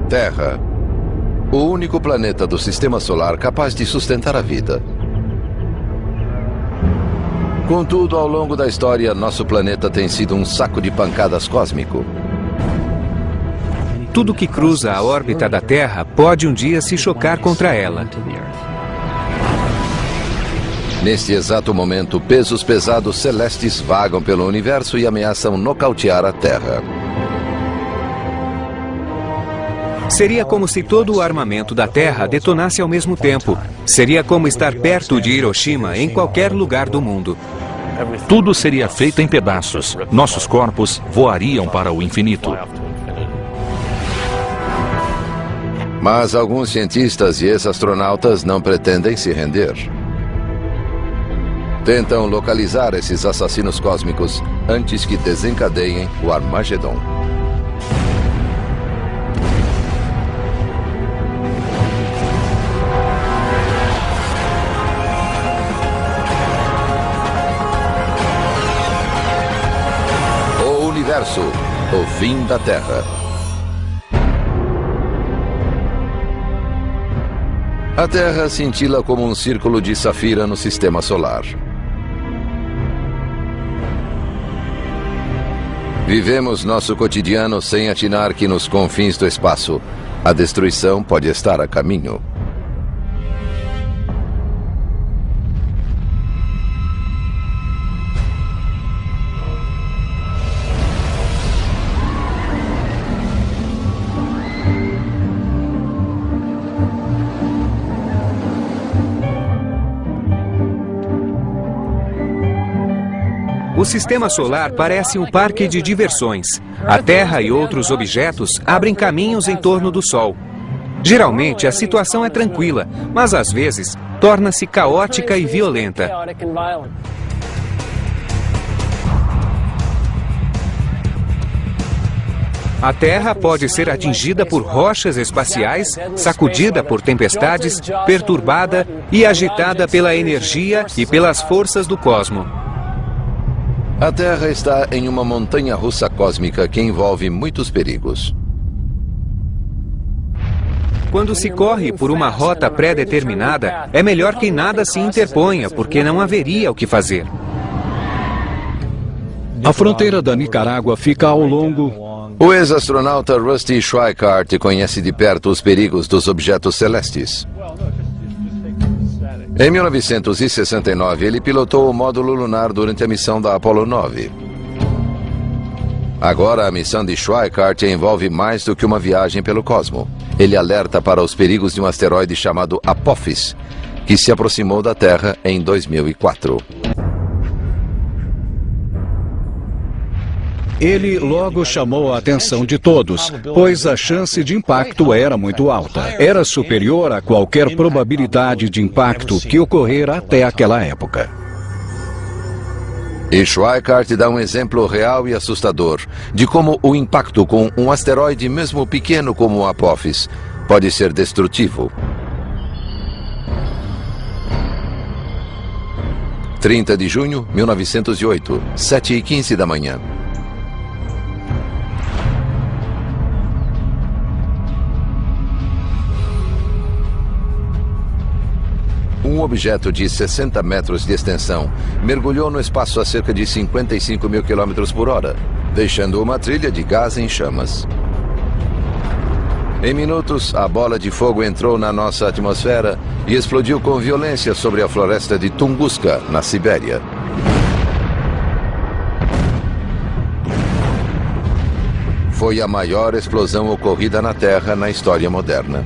Terra. O único planeta do Sistema Solar capaz de sustentar a vida. Contudo, ao longo da história, nosso planeta tem sido um saco de pancadas cósmico. Tudo que cruza a órbita da Terra pode um dia se chocar contra ela. Neste exato momento, pesos pesados celestes vagam pelo universo e ameaçam nocautear a Terra. Seria como se todo o armamento da Terra detonasse ao mesmo tempo. Seria como estar perto de Hiroshima em qualquer lugar do mundo. Tudo seria feito em pedaços. Nossos corpos voariam para o infinito. Mas alguns cientistas e ex-astronautas não pretendem se render. Tentam localizar esses assassinos cósmicos antes que desencadeiem o Armagedon. O Universo, o fim da Terra. A Terra cintila como um círculo de safira no Sistema Solar. Vivemos nosso cotidiano sem atinar que nos confins do espaço, a destruição pode estar a caminho. O Sistema Solar parece um parque de diversões. A Terra e outros objetos abrem caminhos em torno do Sol. Geralmente, a situação é tranquila, mas às vezes torna-se caótica e violenta. A Terra pode ser atingida por rochas espaciais, sacudida por tempestades, perturbada e agitada pela energia e pelas forças do cosmos. A Terra está em uma montanha-russa cósmica que envolve muitos perigos. Quando se corre por uma rota pré-determinada, é melhor que nada se interponha, porque não haveria o que fazer. A fronteira da Nicarágua fica ao longo... O ex-astronauta Rusty Schweickart conhece de perto os perigos dos objetos celestes. Em 1969, ele pilotou o módulo lunar durante a missão da Apollo 9. Agora, a missão de Schweickart envolve mais do que uma viagem pelo cosmo. Ele alerta para os perigos de um asteroide chamado Apophis, que se aproximou da Terra em 2004. Ele logo chamou a atenção de todos, pois a chance de impacto era muito alta. Era superior a qualquer probabilidade de impacto que ocorrera até aquela época. E Schweickart dá um exemplo real e assustador de como o impacto com um asteroide, mesmo pequeno como o Apophis, pode ser destrutivo. 30 de junho de 1908, 7h15 da manhã. Um objeto de 60 metros de extensão mergulhou no espaço a cerca de 55 mil quilômetros por hora, deixando uma trilha de gás em chamas. Em minutos, a bola de fogo entrou na nossa atmosfera e explodiu com violência sobre a floresta de Tunguska, na Sibéria. Foi a maior explosão ocorrida na Terra na história moderna.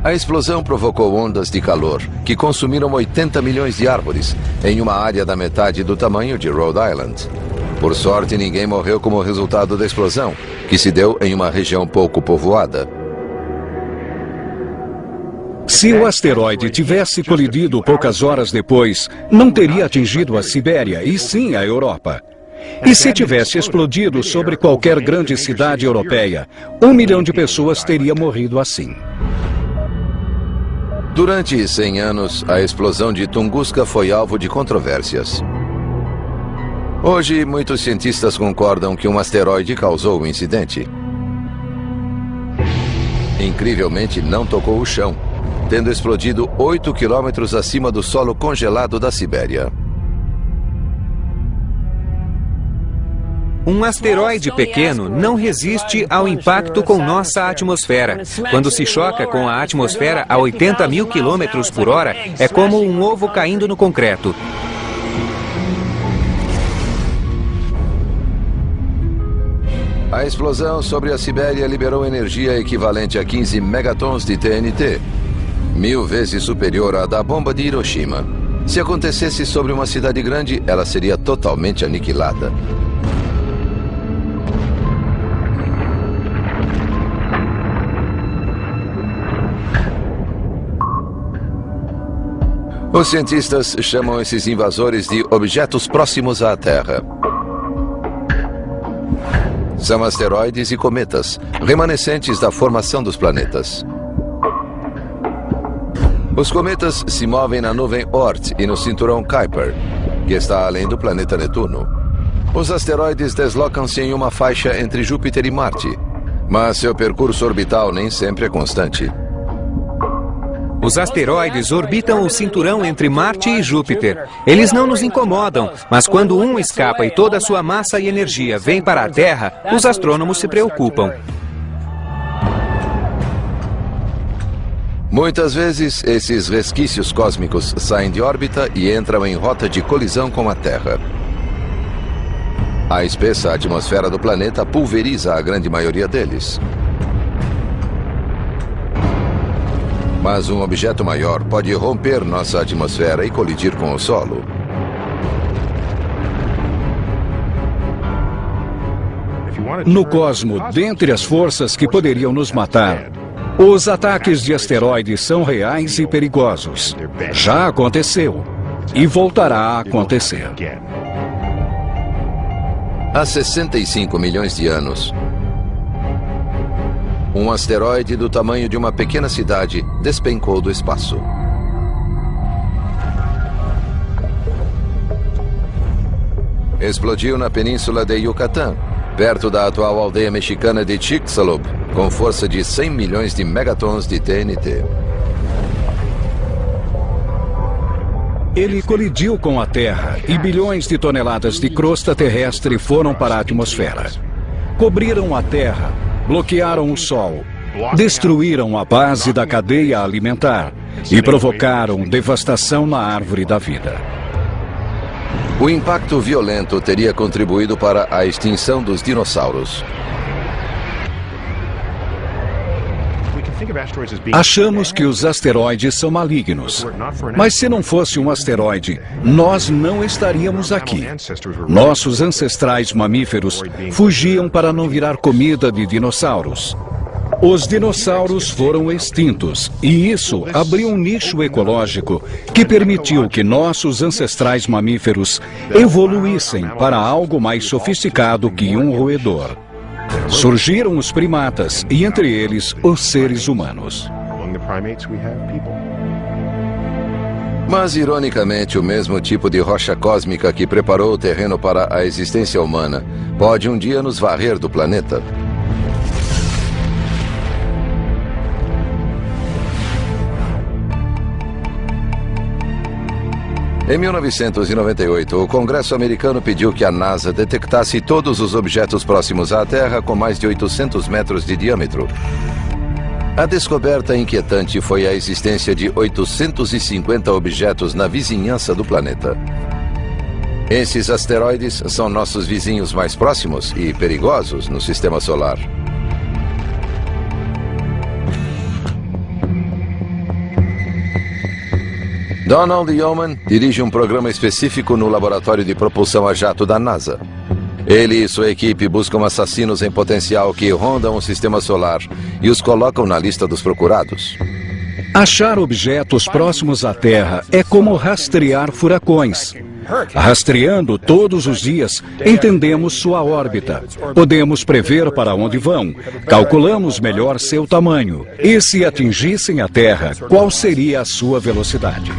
A explosão provocou ondas de calor que consumiram 80 milhões de árvores em uma área da metade do tamanho de Rhode Island. Por sorte, ninguém morreu como resultado da explosão, que se deu em uma região pouco povoada. Se o asteroide tivesse colidido poucas horas depois, não teria atingido a Sibéria, e sim a Europa. E se tivesse explodido sobre qualquer grande cidade europeia, 1 milhão de pessoas teria morrido assim. Durante 100 anos, a explosão de Tunguska foi alvo de controvérsias. Hoje, muitos cientistas concordam que um asteroide causou o incidente. incrivelmente, não tocou o chão, tendo explodido 8 quilômetros acima do solo congelado da Sibéria. Um asteroide pequeno não resiste ao impacto com nossa atmosfera. Quando se choca com a atmosfera a 80 mil quilômetros por hora, é como um ovo caindo no concreto. A explosão sobre a Sibéria liberou energia equivalente a 15 megatons de TNT, 1000 vezes superior à da bomba de Hiroshima. Se acontecesse sobre uma cidade grande, ela seria totalmente aniquilada. Os cientistas chamam esses invasores de objetos próximos à Terra. São asteroides e cometas, remanescentes da formação dos planetas. Os cometas se movem na nuvem Oort e no cinturão Kuiper, que está além do planeta Netuno. Os asteroides deslocam-se em uma faixa entre Júpiter e Marte, mas seu percurso orbital nem sempre é constante. Os asteroides orbitam o cinturão entre Marte e Júpiter. Eles não nos incomodam, mas quando um escapa e toda a sua massa e energia vem para a Terra, os astrônomos se preocupam. Muitas vezes, esses resquícios cósmicos saem de órbita e entram em rota de colisão com a Terra. A espessa atmosfera do planeta pulveriza a grande maioria deles. Mas um objeto maior pode romper nossa atmosfera e colidir com o solo. No cosmo, dentre as forças que poderiam nos matar, os ataques de asteroides são reais e perigosos. Já aconteceu e voltará a acontecer. Há 65 milhões de anos, um asteroide do tamanho de uma pequena cidade despencou do espaço. Explodiu na península de Yucatán, perto da atual aldeia mexicana de Chicxulub, com força de 100 milhões de megatons de TNT. Ele colidiu com a Terra e bilhões de toneladas de crosta terrestre foram para a atmosfera. Cobriram a Terra, bloquearam o Sol, destruíram a base da cadeia alimentar e provocaram devastação na árvore da vida. O impacto violento teria contribuído para a extinção dos dinossauros. Achamos que os asteroides são malignos, mas se não fosse um asteroide, nós não estaríamos aqui. Nossos ancestrais mamíferos fugiam para não virar comida de dinossauros. Os dinossauros foram extintos e isso abriu um nicho ecológico que permitiu que nossos ancestrais mamíferos evoluíssem para algo mais sofisticado que um roedor. Surgiram os primatas e, entre eles, os seres humanos. Mas, ironicamente, o mesmo tipo de rocha cósmica que preparou o terreno para a existência humana pode um dia nos varrer do planeta. Em 1998, o Congresso americano pediu que a NASA detectasse todos os objetos próximos à Terra com mais de 800 metros de diâmetro. A descoberta inquietante foi a existência de 850 objetos na vizinhança do planeta. Esses asteroides são nossos vizinhos mais próximos e perigosos no Sistema Solar. Donald Yeoman dirige um programa específico no Laboratório de Propulsão a Jato da NASA. Ele e sua equipe buscam assassinos em potencial que rondam o Sistema Solar e os colocam na lista dos procurados. Achar objetos próximos à Terra é como rastrear furacões. Rastreando todos os dias, entendemos sua órbita. Podemos prever para onde vão. Calculamos melhor seu tamanho. E se atingissem a Terra, qual seria a sua velocidade?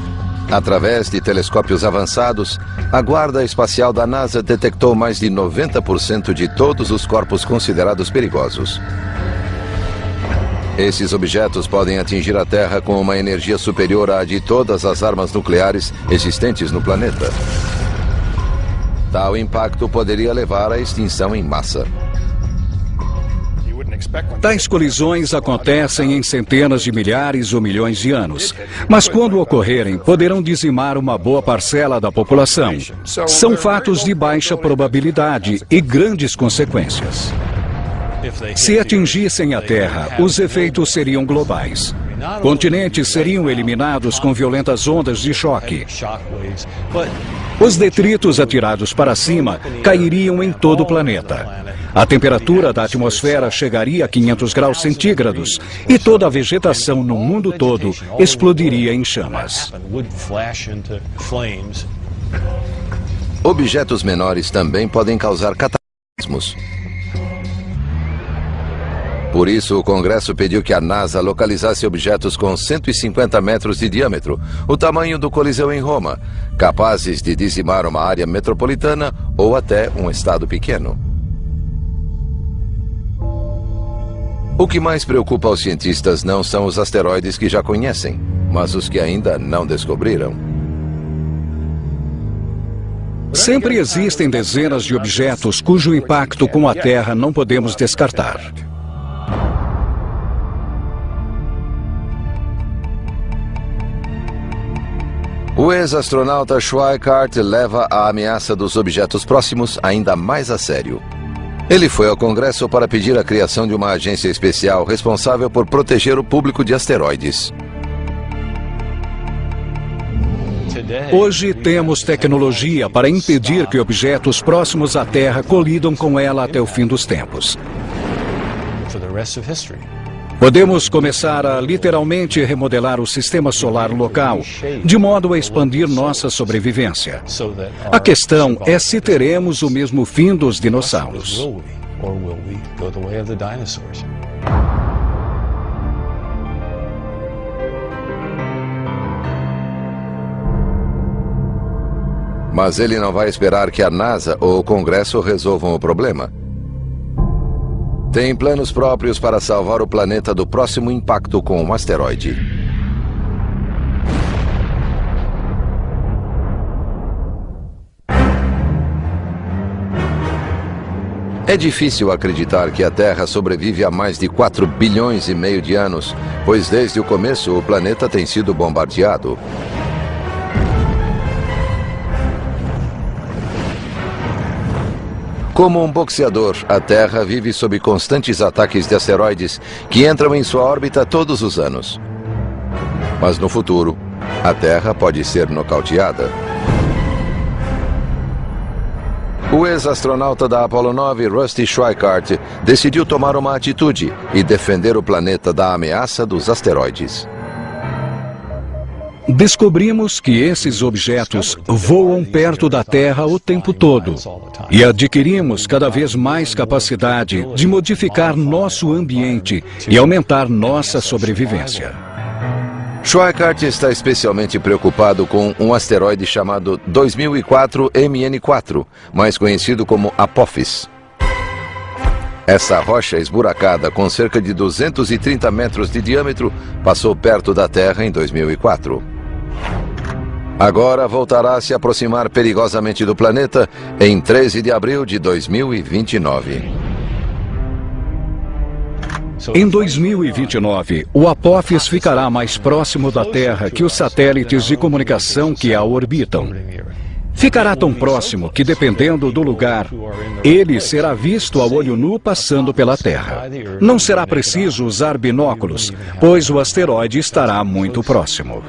Através de telescópios avançados, a Guarda Espacial da NASA detectou mais de 90% de todos os corpos considerados perigosos. Esses objetos podem atingir a Terra com uma energia superior à de todas as armas nucleares existentes no planeta. Tal impacto poderia levar à extinção em massa. Tais colisões acontecem em centenas de milhares ou milhões de anos, mas quando ocorrerem, poderão dizimar uma boa parcela da população. São fatos de baixa probabilidade e grandes consequências. Se atingissem a Terra, os efeitos seriam globais. Continentes seriam eliminados com violentas ondas de choque. Os detritos atirados para cima cairiam em todo o planeta. A temperatura da atmosfera chegaria a 500 graus centígrados e toda a vegetação no mundo todo explodiria em chamas. Objetos menores também podem causar cataclismos. Por isso, o Congresso pediu que a NASA localizasse objetos com 150 metros de diâmetro, o tamanho do Coliseu em Roma, capazes de dizimar uma área metropolitana ou até um estado pequeno. O que mais preocupa os cientistas não são os asteroides que já conhecem, mas os que ainda não descobriram. Sempre existem dezenas de objetos cujo impacto com a Terra não podemos descartar. O ex-astronauta Schweikart leva a ameaça dos objetos próximos ainda mais a sério. Ele foi ao Congresso para pedir a criação de uma agência especial responsável por proteger o público de asteroides. Hoje temos tecnologia para impedir que objetos próximos à Terra colidam com ela até o fim dos tempos. Podemos começar a literalmente remodelar o sistema solar local, de modo a expandir nossa sobrevivência. A questão é se teremos o mesmo fim dos dinossauros. Mas ele não vai esperar que a NASA ou o Congresso resolvam o problema. Tem planos próprios para salvar o planeta do próximo impacto com um asteroide. É difícil acreditar que a Terra sobrevive há mais de 4 bilhões e meio de anos, pois desde o começo o planeta tem sido bombardeado. Como um boxeador, a Terra vive sob constantes ataques de asteroides que entram em sua órbita todos os anos. Mas no futuro, a Terra pode ser nocauteada. O ex-astronauta da Apollo 9, Rusty Schweikart, decidiu tomar uma atitude e defender o planeta da ameaça dos asteroides. Descobrimos que esses objetos voam perto da Terra o tempo todo e adquirimos cada vez mais capacidade de modificar nosso ambiente e aumentar nossa sobrevivência. Schweikart está especialmente preocupado com um asteroide chamado 2004 MN4, mais conhecido como Apophis. Essa rocha esburacada com cerca de 230 metros de diâmetro passou perto da Terra em 2004. Agora voltará a se aproximar perigosamente do planeta em 13 de abril de 2029. Em 2029, o Apophis ficará mais próximo da Terra que os satélites de comunicação que a orbitam. Ficará tão próximo que, dependendo do lugar, ele será visto a olho nu passando pela Terra. Não será preciso usar binóculos, pois o asteroide estará muito próximo.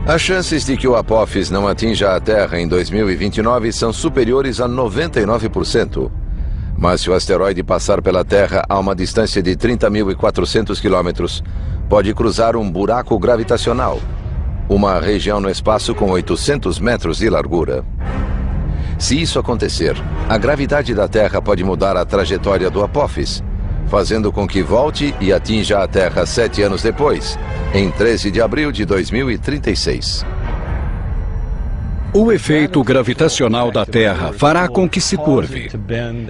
As chances de que o Apophis não atinja a Terra em 2029 são superiores a 99%. Mas se o asteroide passar pela Terra a uma distância de 30.400 quilômetros, pode cruzar um buraco gravitacional, uma região no espaço com 800 metros de largura. Se isso acontecer, a gravidade da Terra pode mudar a trajetória do Apophis, fazendo com que volte e atinja a Terra 7 anos depois, em 13 de abril de 2036. O efeito gravitacional da Terra fará com que se curve.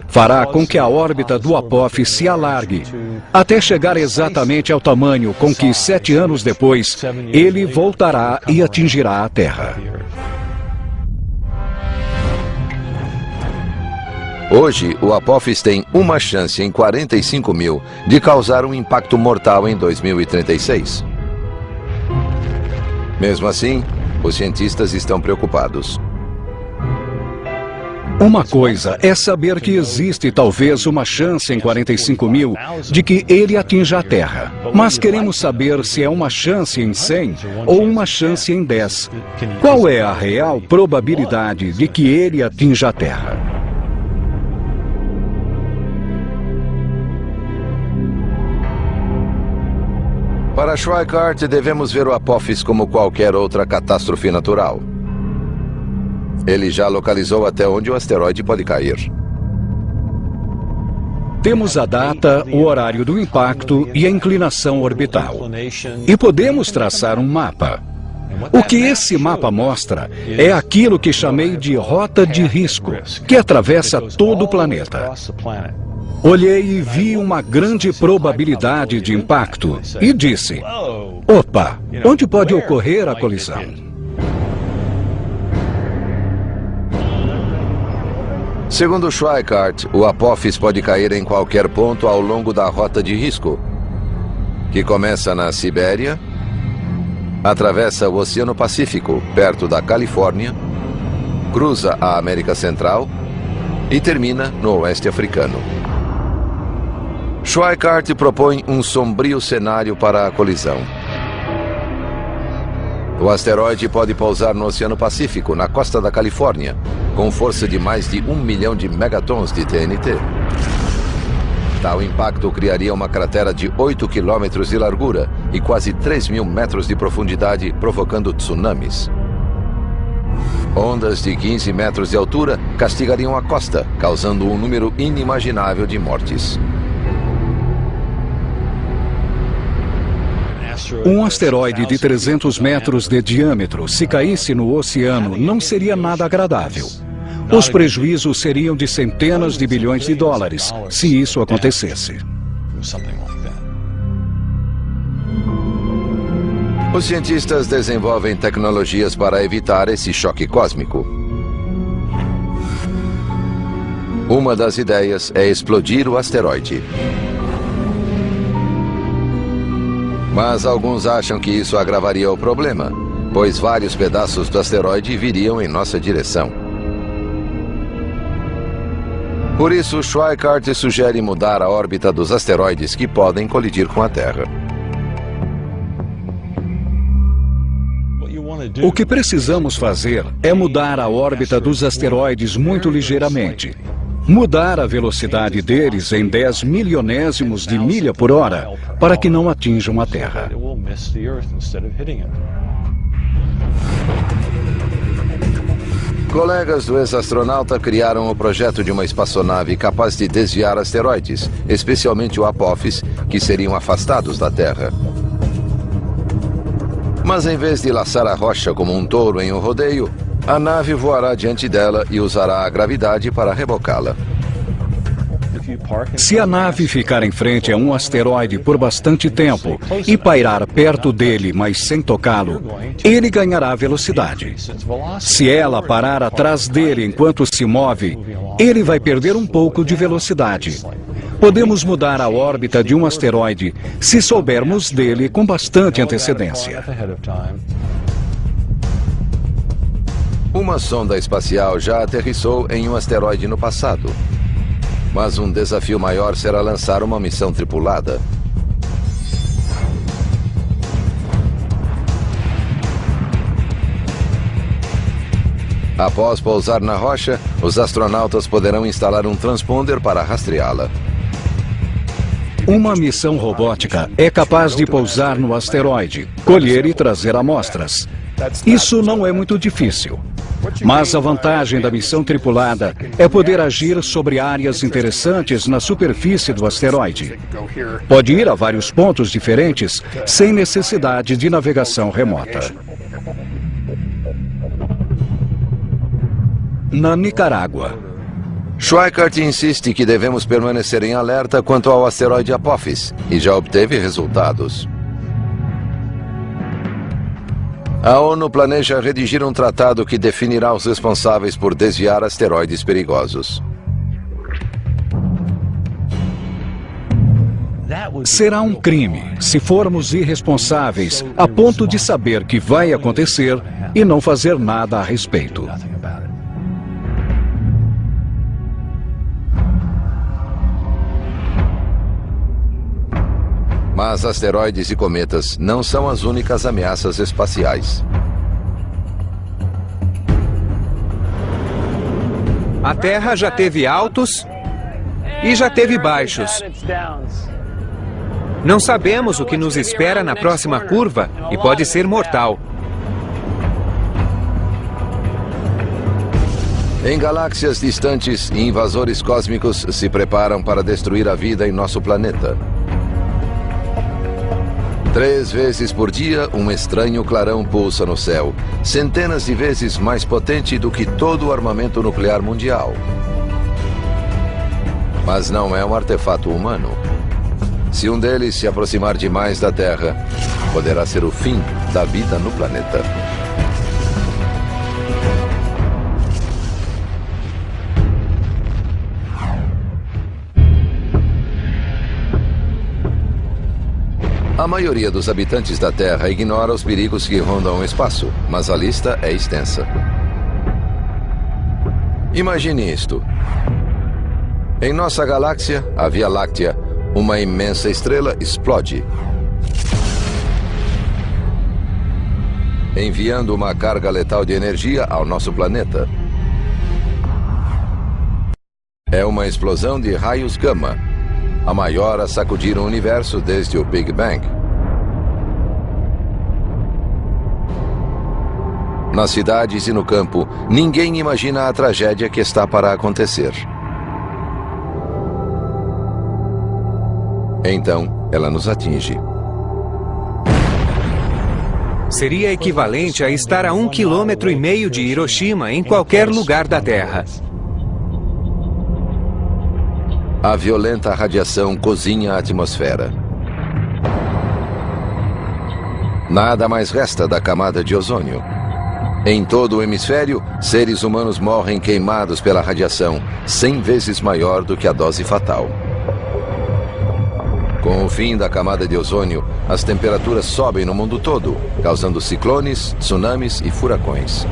Fará com que a órbita do Apophis se alargue, até chegar exatamente ao tamanho com que, 7 anos depois, ele voltará e atingirá a Terra. Hoje, o Apophis tem uma chance em 45 mil de causar um impacto mortal em 2036. Mesmo assim, os cientistas estão preocupados. Uma coisa é saber que existe talvez uma chance em 45 mil de que ele atinja a Terra. Mas queremos saber se é uma chance em 100 ou uma chance em 10. Qual é a real probabilidade de que ele atinja a Terra? Para Schweikart, devemos ver o Apophis como qualquer outra catástrofe natural. Ele já localizou até onde o asteroide pode cair. Temos a data, o horário do impacto e a inclinação orbital. E podemos traçar um mapa. O que esse mapa mostra é aquilo que chamei de rota de risco, que atravessa todo o planeta. Olhei e vi uma grande probabilidade de impacto e disse: opa, onde pode ocorrer a colisão? Segundo Schweikart, o Apophis pode cair em qualquer ponto ao longo da rota de risco, que começa na Sibéria, atravessa o Oceano Pacífico, perto da Califórnia, cruza a América Central e termina no Oeste Africano. Schweikart propõe um sombrio cenário para a colisão. O asteroide pode pousar no Oceano Pacífico, na costa da Califórnia, com força de mais de 1 milhão de megatons de TNT. Tal impacto criaria uma cratera de 8 quilômetros de largura e quase 3.000 metros de profundidade, provocando tsunamis. Ondas de 15 metros de altura castigariam a costa, causando um número inimaginável de mortes. Um asteroide de 300 metros de diâmetro, se caísse no oceano, não seria nada agradável. Os prejuízos seriam de centenas de bilhões de dólares, se isso acontecesse. Os cientistas desenvolvem tecnologias para evitar esse choque cósmico. Uma das ideias é explodir o asteroide. Mas alguns acham que isso agravaria o problema, pois vários pedaços do asteroide viriam em nossa direção. Por isso, Schweikart sugere mudar a órbita dos asteroides que podem colidir com a Terra. O que precisamos fazer é mudar a órbita dos asteroides muito ligeiramente. Mudar a velocidade deles em 10 milionésimos de milha por hora para que não atinjam a Terra. Colegas do ex-astronauta criaram o projeto de uma espaçonave capaz de desviar asteroides, especialmente o Apophis, que seriam afastados da Terra. Mas em vez de laçar a rocha como um touro em um rodeio, a nave voará diante dela e usará a gravidade para rebocá-la. Se a nave ficar em frente a um asteroide por bastante tempo e pairar perto dele, mas sem tocá-lo, ele ganhará velocidade. Se ela parar atrás dele enquanto se move, ele vai perder um pouco de velocidade. Podemos mudar a órbita de um asteroide se soubermos dele com bastante antecedência. Uma sonda espacial já aterrissou em um asteroide no passado. Mas um desafio maior será lançar uma missão tripulada. Após pousar na rocha, os astronautas poderão instalar um transponder para rastreá-la. Uma missão robótica é capaz de pousar no asteroide, colher e trazer amostras. Isso não é muito difícil. Mas a vantagem da missão tripulada é poder agir sobre áreas interessantes na superfície do asteroide. Pode ir a vários pontos diferentes sem necessidade de navegação remota. na Nicarágua. Schweikart insiste que devemos permanecer em alerta quanto ao asteroide Apophis e já obteve resultados. A ONU planeja redigir um tratado que definirá os responsáveis por desviar asteroides perigosos. Será um crime se formos irresponsáveis a ponto de saber que vai acontecer e não fazer nada a respeito. Mas asteroides e cometas não são as únicas ameaças espaciais. A Terra já teve altos e já teve baixos. Não sabemos o que nos espera na próxima curva e pode ser mortal. Em galáxias distantes, invasores cósmicos se preparam para destruir a vida em nosso planeta. 3 vezes por dia, um estranho clarão pulsa no céu, centenas de vezes mais potente do que todo o armamento nuclear mundial. Mas não é um artefato humano. Se um deles se aproximar demais da Terra, poderá ser o fim da vida no planeta. A maioria dos habitantes da Terra ignora os perigos que rondam o espaço, mas a lista é extensa. Imagine isto. Em nossa galáxia, a Via Láctea, uma imensa estrela explode, enviando uma carga letal de energia ao nosso planeta. É uma explosão de raios gama, a maior a sacudir o universo desde o Big Bang. Nas cidades e no campo, ninguém imagina a tragédia que está para acontecer. Então, ela nos atinge. Seria equivalente a estar a 1,5 km de Hiroshima em qualquer lugar da Terra. A violenta radiação cozinha a atmosfera. Nada mais resta da camada de ozônio. Em todo o hemisfério, seres humanos morrem queimados pela radiação, 100 vezes maior do que a dose fatal. Com o fim da camada de ozônio, as temperaturas sobem no mundo todo, causando ciclones, tsunamis e furacões.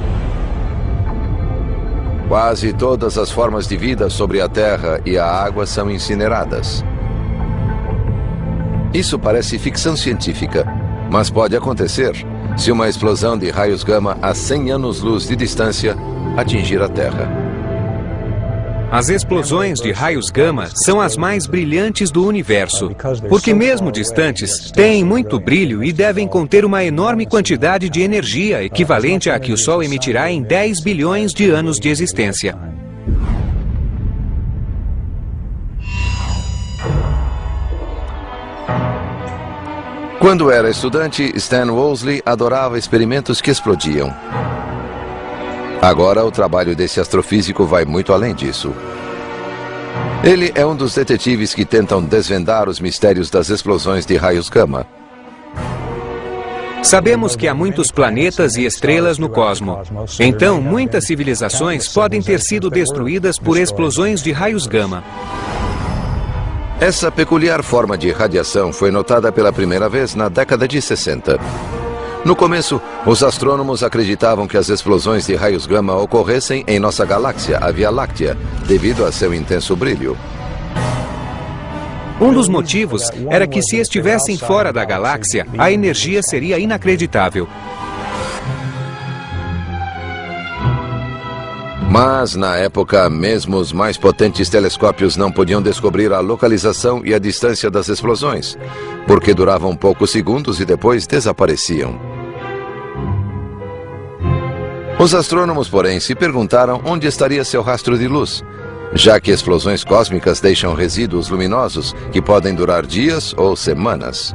Quase todas as formas de vida sobre a Terra e a água são incineradas. Isso parece ficção científica, mas pode acontecer se uma explosão de raios gama a 100 anos-luz de distância atingir a Terra. As explosões de raios gama são as mais brilhantes do universo, porque mesmo distantes, têm muito brilho e devem conter uma enorme quantidade de energia, equivalente à que o Sol emitirá em 10 bilhões de anos de existência. Quando era estudante, Stan Wolseley adorava experimentos que explodiam. Agora, o trabalho desse astrofísico vai muito além disso. Ele é um dos detetives que tentam desvendar os mistérios das explosões de raios gama. Sabemos que há muitos planetas e estrelas no cosmo. Então, muitas civilizações podem ter sido destruídas por explosões de raios gama. Essa peculiar forma de radiação foi notada pela primeira vez na década de 60. No começo, os astrônomos acreditavam que as explosões de raios gama ocorressem em nossa galáxia, a Via Láctea, devido a seu intenso brilho. Um dos motivos era que se estivessem fora da galáxia, a energia seria inacreditável. Mas, na época, mesmo os mais potentes telescópios não podiam descobrir a localização e a distância das explosões, porque duravam poucos segundos e depois desapareciam. Os astrônomos, porém, se perguntaram onde estaria seu rastro de luz, já que explosões cósmicas deixam resíduos luminosos que podem durar dias ou semanas.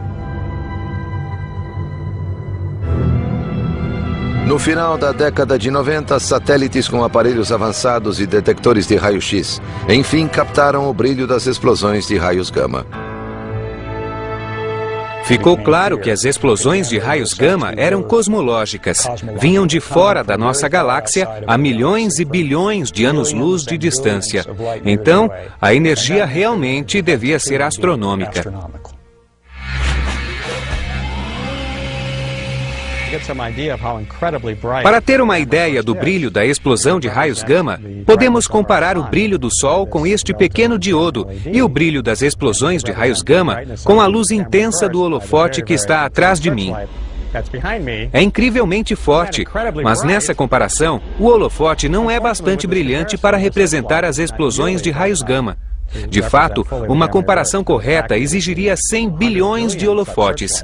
No final da década de 90, satélites com aparelhos avançados e detectores de raio-x, enfim, captaram o brilho das explosões de raios gama. Ficou claro que as explosões de raios gama eram cosmológicas, vinham de fora da nossa galáxia a milhões e bilhões de anos-luz de distância. Então, a energia realmente devia ser astronômica. Para ter uma ideia do brilho da explosão de raios gama, podemos comparar o brilho do Sol com este pequeno diodo e o brilho das explosões de raios gama com a luz intensa do holofote que está atrás de mim. É incrivelmente forte, mas nessa comparação, o holofote não é bastante brilhante para representar as explosões de raios gama. De fato, uma comparação correta exigiria 100 bilhões de holofotes.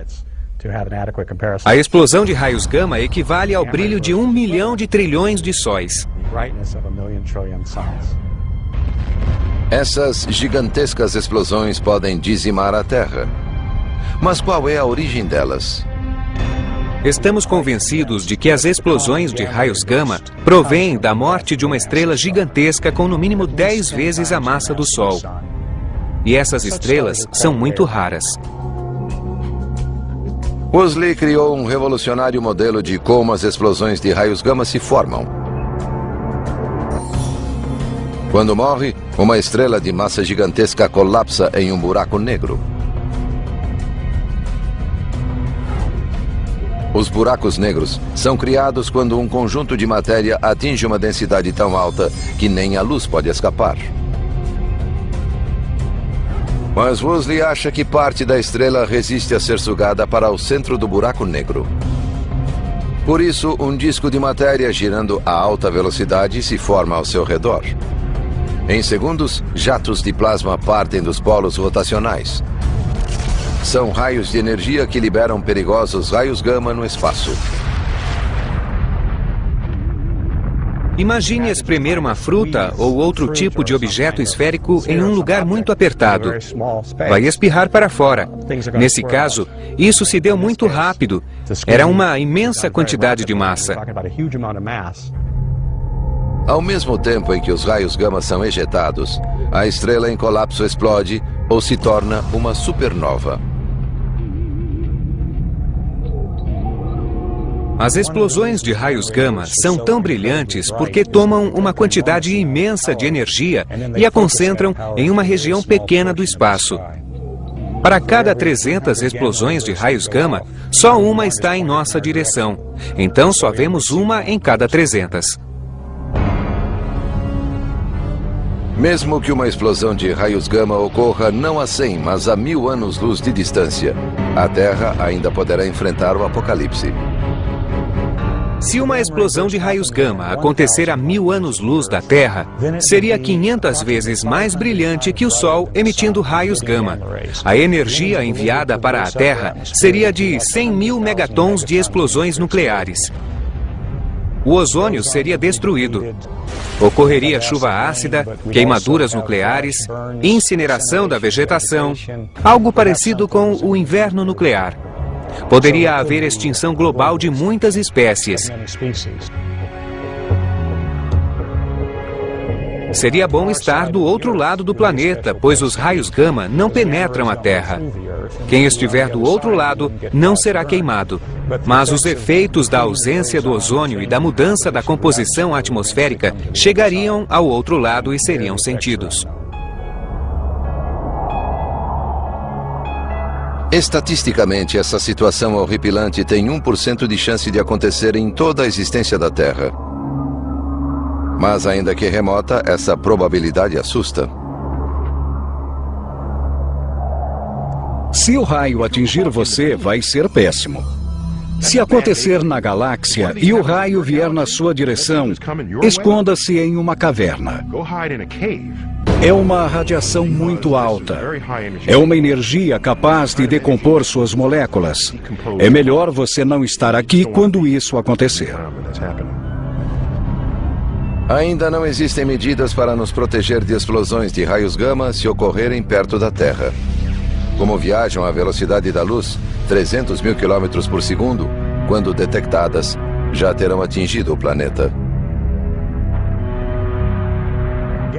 A explosão de raios gama equivale ao brilho de 1 milhão de trilhões de sóis. Essas gigantescas explosões podem dizimar a Terra. Mas qual é a origem delas? Estamos convencidos de que as explosões de raios gama provêm da morte de uma estrela gigantesca com no mínimo 10 vezes a massa do Sol. E essas estrelas são muito raras. Woolsey criou um revolucionário modelo de como as explosões de raios gama se formam. Quando morre, uma estrela de massa gigantesca colapsa em um buraco negro. Os buracos negros são criados quando um conjunto de matéria atinge uma densidade tão alta que nem a luz pode escapar. Mas Woolsey acha que parte da estrela resiste a ser sugada para o centro do buraco negro. Por isso, um disco de matéria girando a alta velocidade se forma ao seu redor. Em segundos, jatos de plasma partem dos polos rotacionais. São raios de energia que liberam perigosos raios gama no espaço. Imagine espremer uma fruta ou outro tipo de objeto esférico em um lugar muito apertado. Vai espirrar para fora. Nesse caso, isso se deu muito rápido. Era uma imensa quantidade de massa. Ao mesmo tempo em que os raios gama são ejetados, a estrela em colapso explode ou se torna uma supernova. As explosões de raios gama são tão brilhantes porque tomam uma quantidade imensa de energia e a concentram em uma região pequena do espaço. Para cada 300 explosões de raios gama, só uma está em nossa direção. Então só vemos uma em cada 300. Mesmo que uma explosão de raios gama ocorra não a 100, mas a 1000 anos-luz de distância, a Terra ainda poderá enfrentar o apocalipse. Se uma explosão de raios gama acontecer a 1000 anos-luz da Terra, seria 500 vezes mais brilhante que o Sol emitindo raios gama. A energia enviada para a Terra seria de 100.000 megatons de explosões nucleares. O ozônio seria destruído. Ocorreria chuva ácida, queimaduras nucleares, incineração da vegetação, algo parecido com o inverno nuclear. Poderia haver extinção global de muitas espécies. Seria bom estar do outro lado do planeta, pois os raios gama não penetram a Terra. Quem estiver do outro lado não será queimado. Mas os efeitos da ausência do ozônio e da mudança da composição atmosférica chegariam ao outro lado e seriam sentidos. Estatisticamente, essa situação horripilante tem 1% de chance de acontecer em toda a existência da Terra. Mas ainda que remota, essa probabilidade assusta. Se o raio atingir você, vai ser péssimo. Se acontecer na galáxia e o raio vier na sua direção, esconda-se em uma caverna. É uma radiação muito alta. É uma energia capaz de decompor suas moléculas. É melhor você não estar aqui quando isso acontecer. Ainda não existem medidas para nos proteger de explosões de raios gama se ocorrerem perto da Terra. Como viajam à velocidade da luz, 300.000 km por segundo, quando detectadas, já terão atingido o planeta.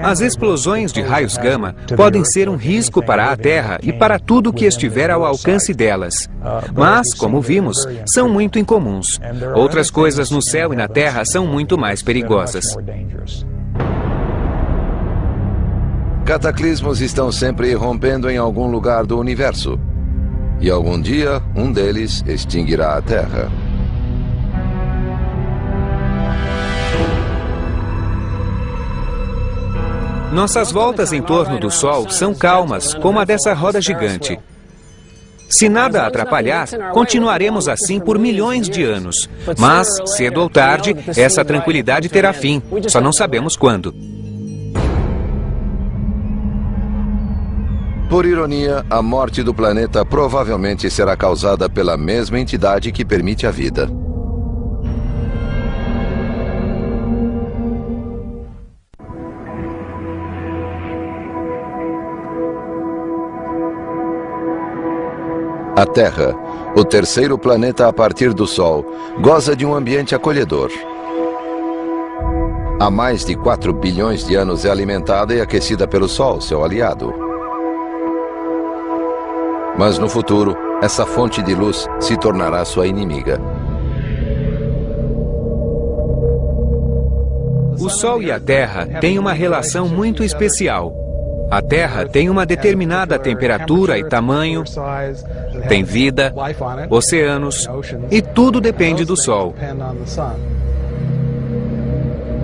As explosões de raios gama podem ser um risco para a Terra e para tudo que estiver ao alcance delas. Mas, como vimos, são muito incomuns. Outras coisas no céu e na Terra são muito mais perigosas. Cataclismos estão sempre irrompendo em algum lugar do universo. E algum dia, um deles extinguirá a Terra. Nossas voltas em torno do Sol são calmas, como a dessa roda gigante. Se nada atrapalhar, continuaremos assim por milhões de anos. Mas, cedo ou tarde, essa tranquilidade terá fim. Só não sabemos quando. Por ironia, a morte do planeta provavelmente será causada pela mesma entidade que permite a vida. A Terra, o terceiro planeta a partir do Sol, goza de um ambiente acolhedor. Há mais de 4 bilhões de anos é alimentada e aquecida pelo Sol, seu aliado. Mas no futuro, essa fonte de luz se tornará sua inimiga. O Sol e a Terra têm uma relação muito especial. A Terra tem uma determinada temperatura e tamanho, tem vida, oceanos, e tudo depende do Sol.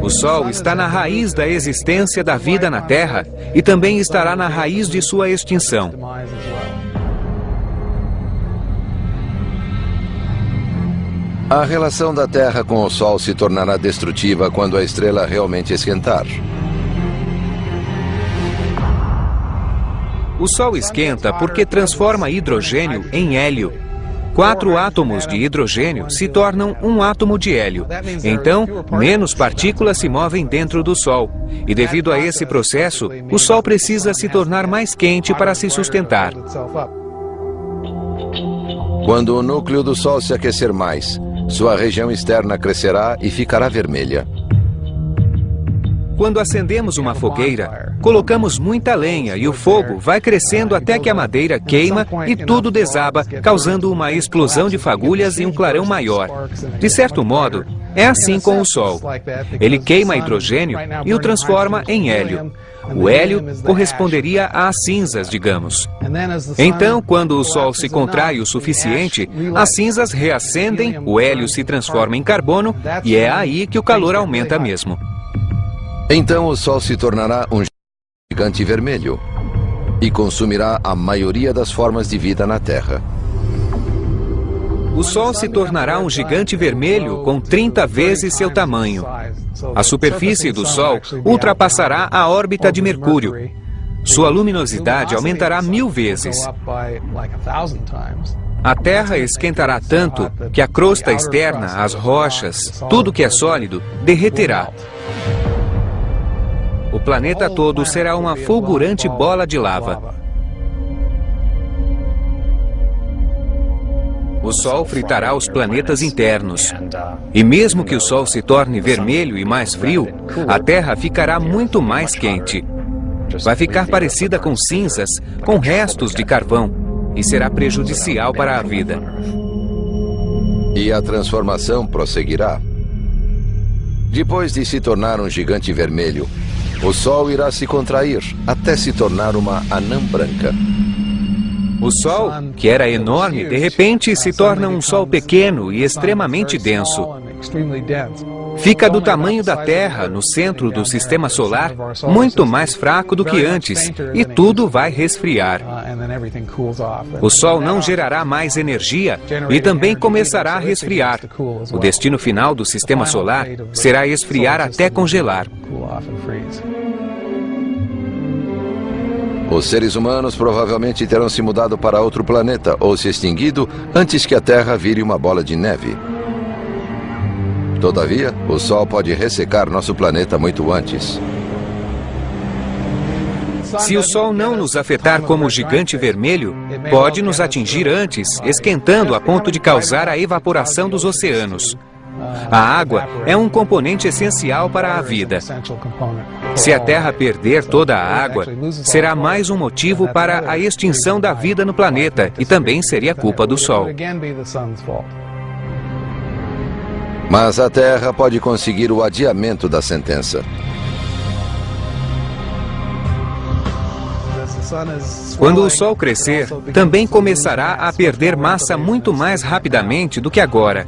O Sol está na raiz da existência da vida na Terra e também estará na raiz de sua extinção. A relação da Terra com o Sol se tornará destrutiva quando a estrela realmente esquentar. O Sol esquenta porque transforma hidrogênio em hélio. 4 átomos de hidrogênio se tornam um átomo de hélio. Então, menos partículas se movem dentro do Sol. E devido a esse processo, o Sol precisa se tornar mais quente para se sustentar. Quando o núcleo do Sol se aquecer mais, sua região externa crescerá e ficará vermelha. Quando acendemos uma fogueira, colocamos muita lenha e o fogo vai crescendo até que a madeira queima e tudo desaba, causando uma explosão de fagulhas e um clarão maior. De certo modo, é assim com o Sol. Ele queima hidrogênio e o transforma em hélio. O hélio corresponderia às cinzas, digamos. Então, quando o Sol se contrai o suficiente, as cinzas reacendem, o hélio se transforma em carbono e é aí que o calor aumenta mesmo. Então o Sol se tornará um gigante vermelho e consumirá a maioria das formas de vida na Terra. O Sol se tornará um gigante vermelho com 30 vezes seu tamanho. A superfície do Sol ultrapassará a órbita de Mercúrio. Sua luminosidade aumentará 1000 vezes. A Terra esquentará tanto que a crosta externa, as rochas, tudo que é sólido, derreterá. O planeta todo será uma fulgurante bola de lava. O Sol fritará os planetas internos. E mesmo que o Sol se torne vermelho e mais frio, a Terra ficará muito mais quente. Vai ficar parecida com cinzas, com restos de carvão, e será prejudicial para a vida. E a transformação prosseguirá. Depois de se tornar um gigante vermelho, o Sol irá se contrair até se tornar uma anã branca. O Sol, que era enorme, de repente se torna um Sol pequeno e extremamente denso. Fica do tamanho da Terra, no centro do sistema solar, muito mais fraco do que antes, e tudo vai resfriar. O Sol não gerará mais energia e também começará a resfriar. O destino final do sistema solar será esfriar até congelar. Os seres humanos provavelmente terão se mudado para outro planeta ou se extinguido antes que a Terra vire uma bola de neve. Todavia, o Sol pode ressecar nosso planeta muito antes. Se o Sol não nos afetar como gigante vermelho, pode nos atingir antes, esquentando a ponto de causar a evaporação dos oceanos. A água é um componente essencial para a vida. Se a Terra perder toda a água, será mais um motivo para a extinção da vida no planeta e também seria culpa do Sol. Mas a Terra pode conseguir o adiamento da sentença. Quando o Sol crescer, também começará a perder massa muito mais rapidamente do que agora.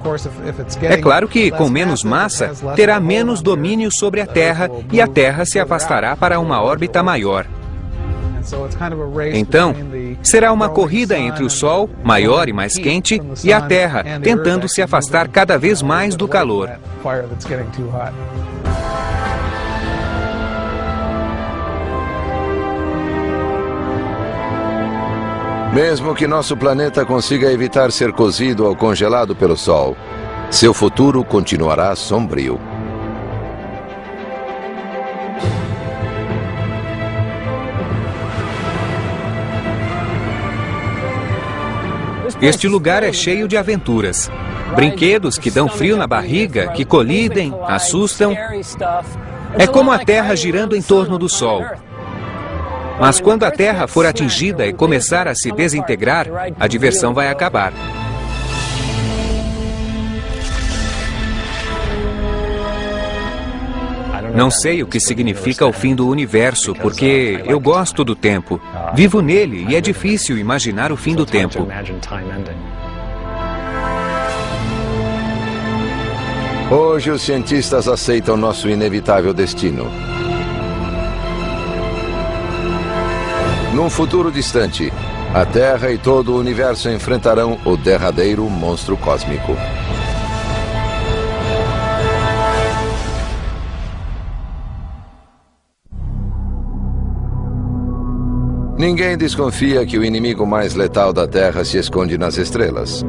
É claro que, com menos massa, terá menos domínio sobre a Terra e a Terra se afastará para uma órbita maior. Então, será uma corrida entre o Sol, maior e mais quente, e a Terra, tentando se afastar cada vez mais do calor. Mesmo que nosso planeta consiga evitar ser cozido ou congelado pelo Sol, seu futuro continuará sombrio. Este lugar é cheio de aventuras. Brinquedos que dão frio na barriga, que colidem, assustam. É como a Terra girando em torno do Sol. Mas quando a Terra for atingida e começar a se desintegrar, a diversão vai acabar. Não sei o que significa o fim do universo, porque eu gosto do tempo. Vivo nele e é difícil imaginar o fim do tempo. Hoje os cientistas aceitam nosso inevitável destino. Num futuro distante, a Terra e todo o universo enfrentarão o derradeiro monstro cósmico. Ninguém desconfia que o inimigo mais letal da Terra se esconde nas estrelas.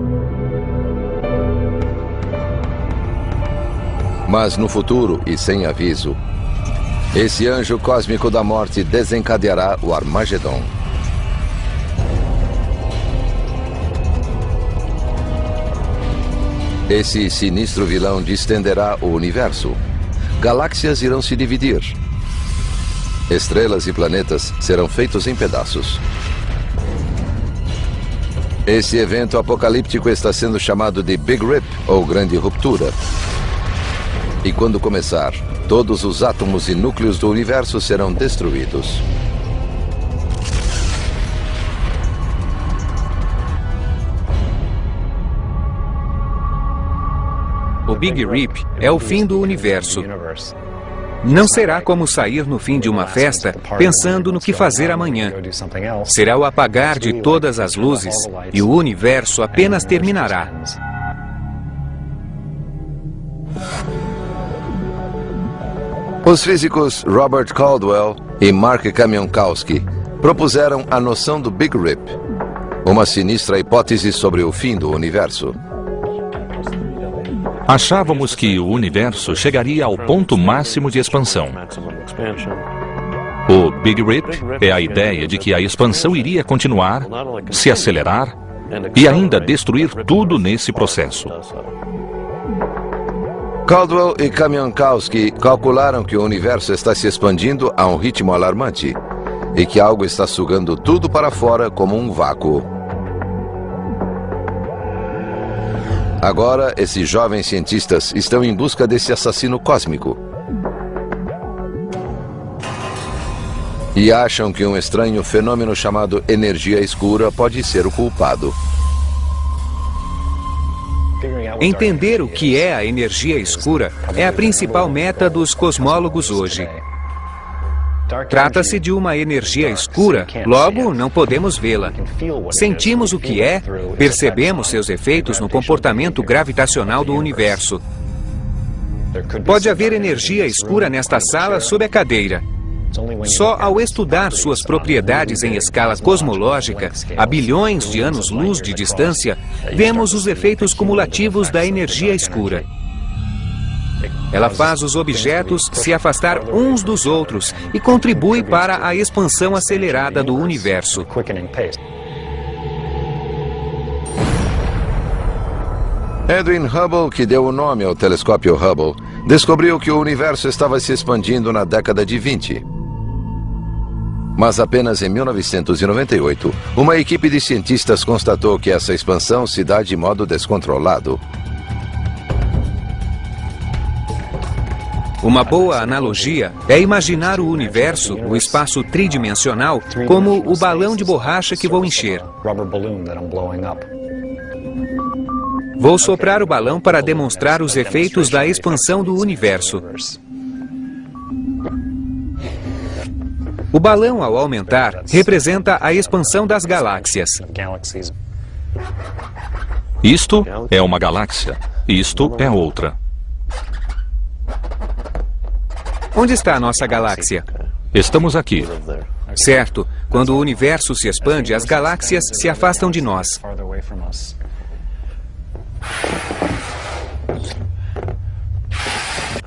Mas no futuro, e sem aviso, esse anjo cósmico da morte desencadeará o Armagedon. Esse sinistro vilão distenderá o universo. Galáxias irão se dividir. Estrelas e planetas serão feitos em pedaços. Esse evento apocalíptico está sendo chamado de Big Rip, ou Grande Ruptura. E quando começar, todos os átomos e núcleos do universo serão destruídos. O Big Rip é o fim do universo. Não será como sair no fim de uma festa pensando no que fazer amanhã. Será o apagar de todas as luzes e o universo apenas terminará. Os físicos Robert Caldwell e Mark Kamionkowski propuseram a noção do Big Rip, uma sinistra hipótese sobre o fim do universo. Achávamos que o universo chegaria ao ponto máximo de expansão. O Big Rip é a ideia de que a expansão iria continuar, se acelerar e ainda destruir tudo nesse processo. Caldwell e Kamionkowski calcularam que o universo está se expandindo a um ritmo alarmante e que algo está sugando tudo para fora como um vácuo. Agora, esses jovens cientistas estão em busca desse assassino cósmico. E acham que um estranho fenômeno chamado energia escura pode ser o culpado. Entender o que é a energia escura é a principal meta dos cosmólogos hoje. Trata-se de uma energia escura, logo não podemos vê-la. Sentimos o que é, percebemos seus efeitos no comportamento gravitacional do universo. Pode haver energia escura nesta sala sob a cadeira. Só ao estudar suas propriedades em escala cosmológica, a bilhões de anos-luz de distância, vemos os efeitos cumulativos da energia escura. Ela faz os objetos se afastar uns dos outros e contribui para a expansão acelerada do universo. Edwin Hubble, que deu o nome ao telescópio Hubble, descobriu que o universo estava se expandindo na década de 20. Mas apenas em 1998, uma equipe de cientistas constatou que essa expansão se dá de modo descontrolado. Uma boa analogia é imaginar o universo, o espaço tridimensional, como o balão de borracha que vou encher. Vou soprar o balão para demonstrar os efeitos da expansão do universo. O balão, ao aumentar, representa a expansão das galáxias. Isto é uma galáxia, isto é outra. Onde está a nossa galáxia? Estamos aqui. Certo. Quando o universo se expande, as galáxias se afastam de nós.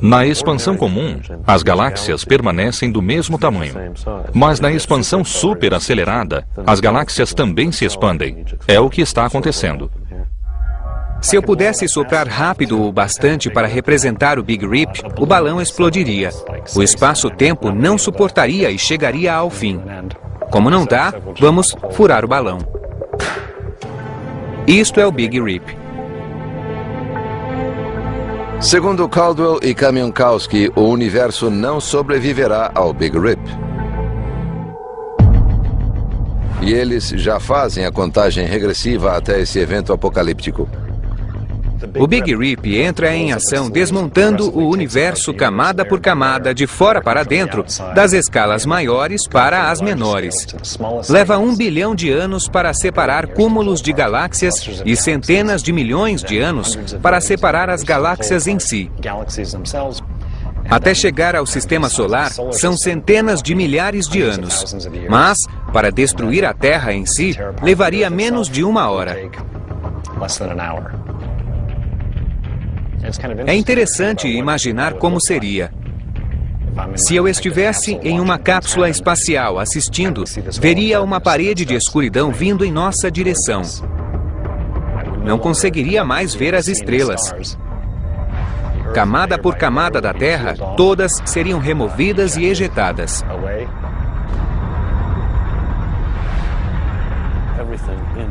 Na expansão comum, as galáxias permanecem do mesmo tamanho. Mas na expansão superacelerada, as galáxias também se expandem. É o que está acontecendo. Se eu pudesse soprar rápido o bastante para representar o Big Rip, o balão explodiria. O espaço-tempo não suportaria e chegaria ao fim. Como não dá, vamos furar o balão. Isto é o Big Rip. Segundo Caldwell e Kamienowski, o universo não sobreviverá ao Big Rip. E eles já fazem a contagem regressiva até esse evento apocalíptico. O Big Rip entra em ação desmontando o universo camada por camada, de fora para dentro, das escalas maiores para as menores. Leva 1 bilhão de anos para separar cúmulos de galáxias e centenas de milhões de anos para separar as galáxias em si. Até chegar ao sistema solar, são centenas de milhares de anos. Mas, para destruir a Terra em si, levaria menos de 1 hora. É interessante imaginar como seria. Se eu estivesse em uma cápsula espacial assistindo, veria uma parede de escuridão vindo em nossa direção. Não conseguiria mais ver as estrelas. Camada por camada da Terra, todas seriam removidas e ejetadas.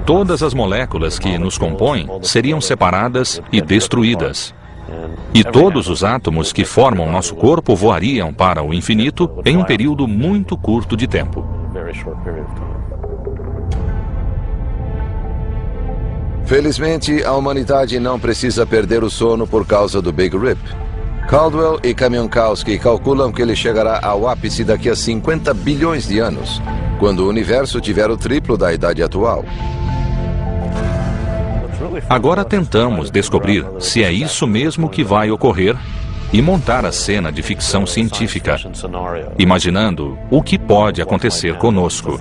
Todas as moléculas que nos compõem seriam separadas e destruídas. E todos os átomos que formam nosso corpo voariam para o infinito em um período muito curto de tempo. Felizmente, a humanidade não precisa perder o sono por causa do Big Rip. Caldwell e Kamienowski calculam que ele chegará ao ápice daqui a 50 bilhões de anos, quando o universo tiver o triplo da idade atual. Agora tentamos descobrir se é isso mesmo que vai ocorrer e montar a cena de ficção científica, imaginando o que pode acontecer conosco.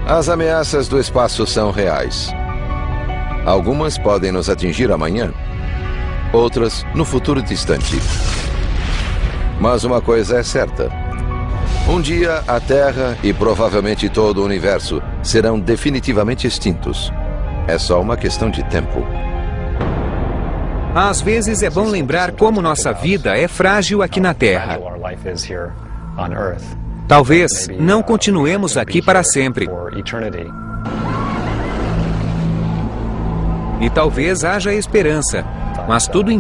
As ameaças do espaço são reais. Algumas podem nos atingir amanhã, outras no futuro distante. Mas uma coisa é certa. Um dia, a Terra e provavelmente todo o universo serão definitivamente extintos. É só uma questão de tempo. Às vezes é bom lembrar como nossa vida é frágil aqui na Terra. Talvez não continuemos aqui para sempre. E talvez haja esperança, mas tudo